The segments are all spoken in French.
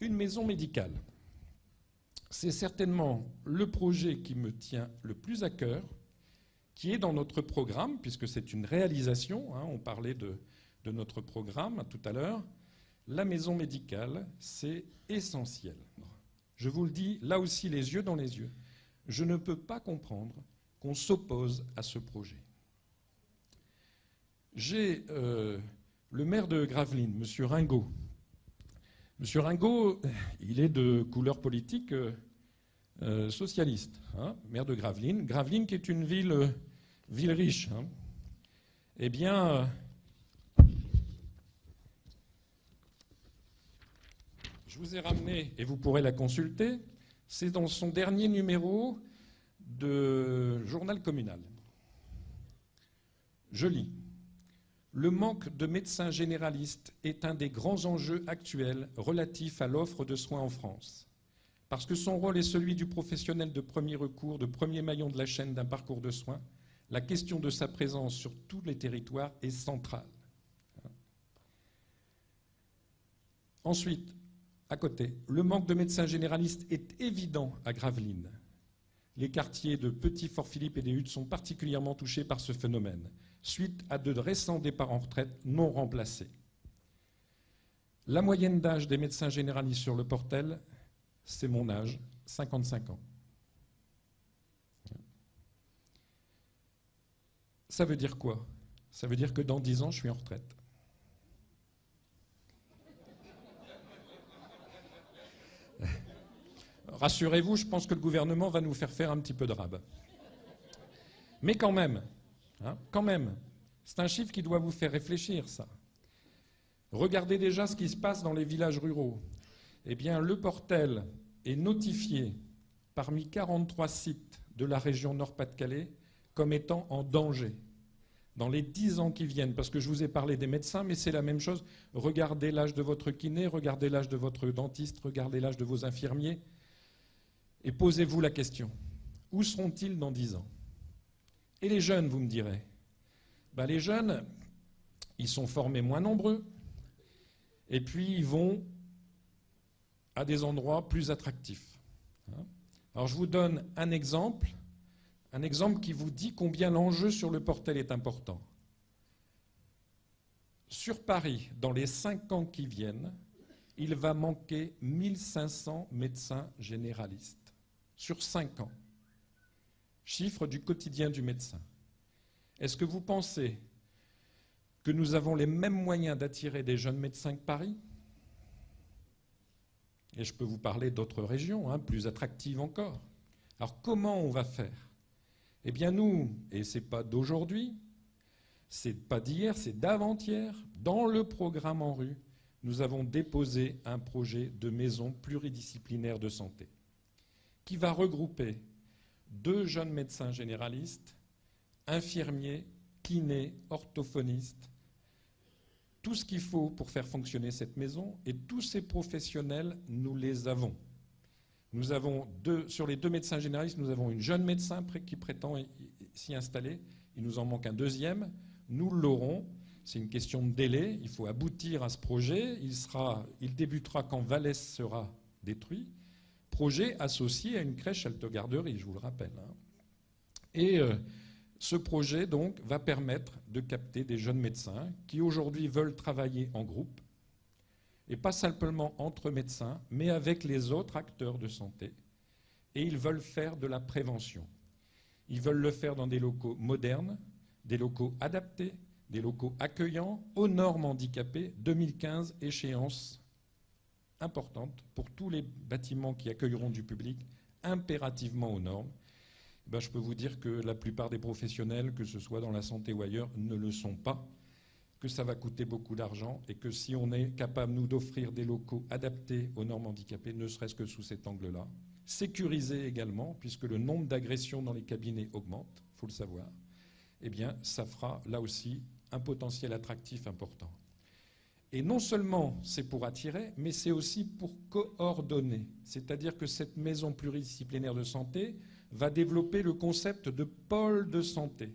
Une maison médicale. C'est certainement le projet qui me tient le plus à cœur, qui est dans notre programme, puisque c'est une réalisation, hein, on parlait de notre programme tout à l'heure. La maison médicale, c'est essentiel. Je vous le dis, là aussi, les yeux dans les yeux. Je ne peux pas comprendre qu'on s'oppose à ce projet. J'ai le maire de Gravelines, M. Ringot. M. Ringot, il est de couleur politique socialiste, hein, maire de Gravelines. Gravelines qui est une ville riche. Hein. Eh bien, je vous ai ramené, et vous pourrez la consulter, c'est dans son dernier numéro de journal communal. Je lis. Le manque de médecins généralistes est un des grands enjeux actuels relatifs à l'offre de soins en France. Parce que son rôle est celui du professionnel de premier recours, de premier maillon de la chaîne d'un parcours de soins, la question de sa présence sur tous les territoires est centrale. Ensuite, à côté, le manque de médecins généralistes est évident à Gravelines. Les quartiers de Petit-Fort-Philippe et des Huttes sont particulièrement touchés par ce phénomène, suite à de récents départs en retraite non remplacés. La moyenne d'âge des médecins généralistes sur le Portel, c'est mon âge, 55 ans. Ça veut dire quoi? Ça veut dire que dans 10 ans, je suis en retraite. Rassurez-vous, je pense que le gouvernement va nous faire un petit peu de rab. Mais quand même, c'est un chiffre qui doit vous faire réfléchir, ça. Regardez déjà ce qui se passe dans les villages ruraux. Eh bien, le Portel est notifié parmi 43 sites de la région Nord-Pas-de-Calais comme étant en danger dans les 10 ans qui viennent. Parce que je vous ai parlé des médecins, mais c'est la même chose. Regardez l'âge de votre kiné, regardez l'âge de votre dentiste, regardez l'âge de vos infirmiers. Et posez-vous la question, où seront-ils dans 10 ans? Et les jeunes, vous me direz? Ben, les jeunes, ils sont formés moins nombreux, et puis ils vont à des endroits plus attractifs. Alors je vous donne un exemple qui vous dit combien l'enjeu sur le Portel est important. Sur Paris, dans les 5 ans qui viennent, il va manquer 1500 médecins généralistes. Sur 5 ans. Chiffre du quotidien du médecin. Est-ce que vous pensez que nous avons les mêmes moyens d'attirer des jeunes médecins que Paris? Et je peux vous parler d'autres régions, plus attractives encore. Alors comment on va faire? Eh bien nous, et ce n'est pas d'aujourd'hui, c'est pas d'hier, c'est d'avant-hier, dans le programme ANRU, nous avons déposé un projet de maison pluridisciplinaire de santé qui va regrouper 2 jeunes médecins généralistes, infirmiers, kinés, orthophonistes, tout ce qu'il faut pour faire fonctionner cette maison, et tous ces professionnels, nous les avons. Nous avons sur les 2 médecins généralistes, nous avons une jeune médecin qui prétend s'y installer, il nous en manque un deuxième, nous l'aurons, c'est une question de délai, il faut aboutir à ce projet, il débutera quand Vallès sera détruit, projet associé à une crèche alto-garderie, je vous le rappelle. Et ce projet, donc, va permettre de capter des jeunes médecins qui, aujourd'hui, veulent travailler en groupe, et pas simplement entre médecins, mais avec les autres acteurs de santé. Et ils veulent faire de la prévention. Ils veulent le faire dans des locaux modernes, des locaux adaptés, des locaux accueillants, aux normes handicapées, 2015, échéance importante pour tous les bâtiments qui accueilleront du public, impérativement aux normes. Ben, je peux vous dire que la plupart des professionnels, que ce soit dans la santé ou ailleurs, ne le sont pas, que ça va coûter beaucoup d'argent et que si on est capable, nous, d'offrir des locaux adaptés aux normes handicapées, ne serait-ce que sous cet angle-là, sécurisés également, puisque le nombre d'agressions dans les cabinets augmente, il faut le savoir, eh bien, ça fera là aussi un potentiel attractif important. Et non seulement c'est pour attirer, mais c'est aussi pour coordonner. C'est-à-dire que cette maison pluridisciplinaire de santé va développer le concept de pôle de santé.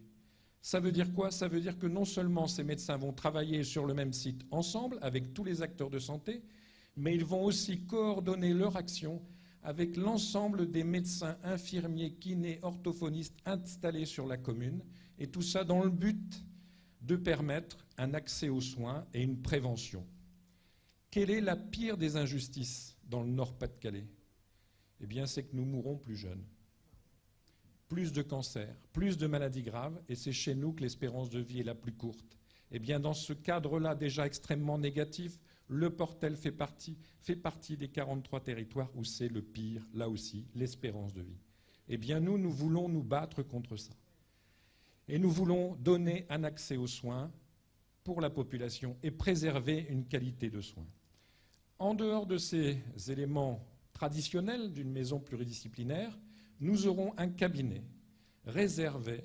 Ça veut dire quoi? Ça veut dire que non seulement ces médecins vont travailler sur le même site ensemble avec tous les acteurs de santé, mais ils vont aussi coordonner leur action avec l'ensemble des médecins, infirmiers, kinés, orthophonistes installés sur la commune, et tout ça dans le but de permettre un accès aux soins et une prévention. Quelle est la pire des injustices dans le Nord-Pas-de-Calais? Eh bien, c'est que nous mourrons plus jeunes. Plus de cancers, plus de maladies graves, et c'est chez nous que l'espérance de vie est la plus courte. Eh bien, dans ce cadre-là déjà extrêmement négatif, le Portel fait partie des 43 territoires où c'est le pire, là aussi, l'espérance de vie. Eh bien, nous voulons nous battre contre ça. Et nous voulons donner un accès aux soins pour la population et préserver une qualité de soins. En dehors de ces éléments traditionnels d'une maison pluridisciplinaire, nous aurons un cabinet réservé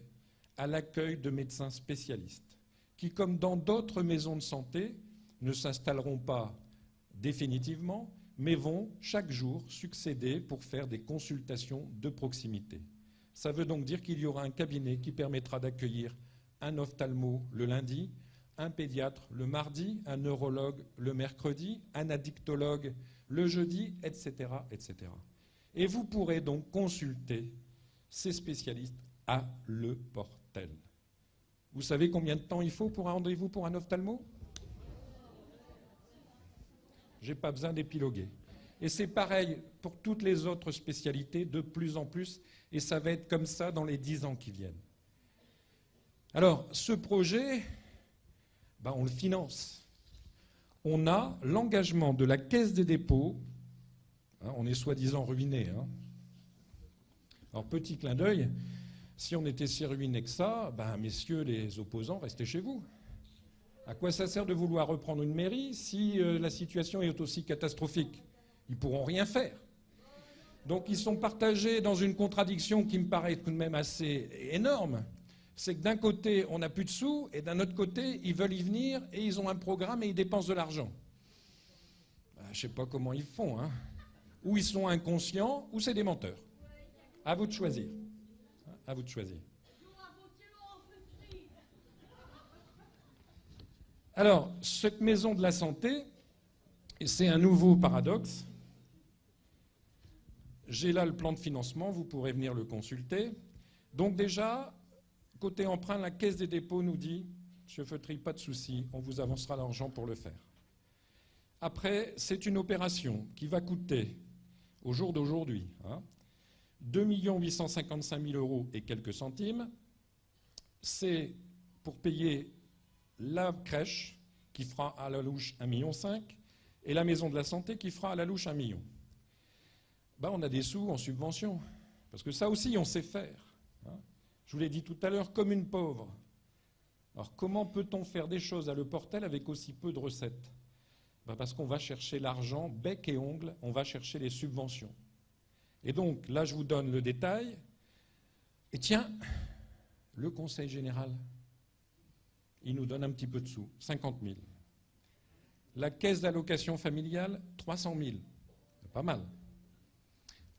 à l'accueil de médecins spécialistes qui, comme dans d'autres maisons de santé, ne s'installeront pas définitivement, mais vont chaque jour succéder pour faire des consultations de proximité. Ça veut donc dire qu'il y aura un cabinet qui permettra d'accueillir un ophtalmo le lundi, un pédiatre le mardi, un neurologue le mercredi, un addictologue le jeudi, etc., etc. Et vous pourrez donc consulter ces spécialistes à Le Portel. Vous savez combien de temps il faut pour un rendez-vous pour un ophtalmo? Je n'ai pas besoin d'épiloguer. Et c'est pareil pour toutes les autres spécialités, de plus en plus, et ça va être comme ça dans les 10 ans qui viennent. Alors, ce projet, on le finance. On a l'engagement de la Caisse des dépôts. On est soi-disant ruiné. Alors, petit clin d'œil, si on était si ruiné que ça, messieurs les opposants, restez chez vous. À quoi ça sert de vouloir reprendre une mairie si la situation est aussi catastrophique? Ils ne pourront rien faire. Donc ils sont partagés dans une contradiction qui me paraît tout de même assez énorme. C'est que d'un côté, on n'a plus de sous, et d'un autre côté, ils veulent y venir, et ils ont un programme et ils dépensent de l'argent. Je ne sais pas comment ils font. Ou ils sont inconscients, ou c'est des menteurs. À vous de choisir. À vous de choisir. Alors, cette maison de la santé, c'est un nouveau paradoxe. J'ai là le plan de financement, vous pourrez venir le consulter. Donc déjà, côté emprunt, la Caisse des dépôts nous dit « M. Feutry, pas de souci, on vous avancera l'argent pour le faire ». Après, c'est une opération qui va coûter, au jour d'aujourd'hui, 2 855 000 € et quelques centimes. C'est pour payer la crèche qui fera à la louche 1,5 million et la maison de la santé qui fera à la louche 1 million. On a des sous en subvention, parce que ça aussi on sait faire. Je vous l'ai dit tout à l'heure, comme une pauvre. Alors comment peut-on faire des choses à Le Portel avec aussi peu de recettes? Parce qu'on va chercher l'argent, bec et ongle, on va chercher les subventions. Et donc là je vous donne le détail. Et tiens, le Conseil général, il nous donne un petit peu de sous, 50 000. La caisse d'allocation familiale, 300 000. C'est pas mal.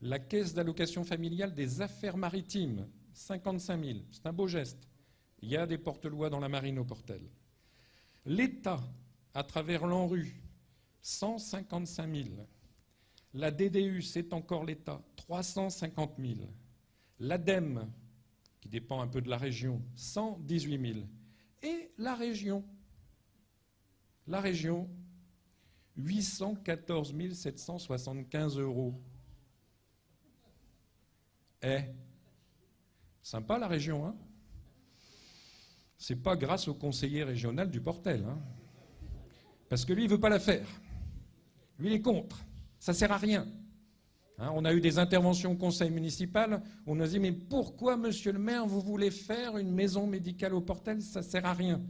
La caisse d'allocation familiale des affaires maritimes, 55 000. C'est un beau geste. Il y a des porte-lois dans la marine au Portel. L'État, à travers l'ANRU, 155 000. La DDU, c'est encore l'État, 350 000. L'ADEME, qui dépend un peu de la région, 118 000. Et la région, 814 775 €. Sympa la région, C'est pas grâce au conseiller régional du Portel, Parce que lui, il veut pas la faire. Lui, il est contre. Ça sert à rien. On a eu des interventions au conseil municipal, on nous a dit « Mais pourquoi, monsieur le maire, vous voulez faire une maison médicale au Portel? Ça ne sert à rien. »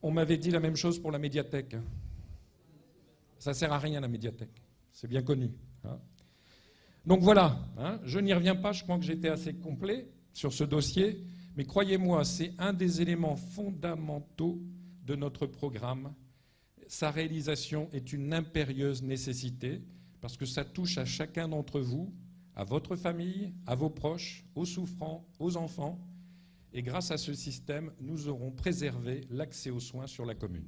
On m'avait dit la même chose pour la médiathèque. Ça ne sert à rien, la médiathèque. C'est bien connu. Donc voilà, je n'y reviens pas, je crois que j'étais assez complet sur ce dossier, mais croyez-moi, c'est un des éléments fondamentaux de notre programme. Sa réalisation est une impérieuse nécessité, parce que ça touche à chacun d'entre vous, à votre famille, à vos proches, aux souffrants, aux enfants. Et grâce à ce système, nous aurons préservé l'accès aux soins sur la commune.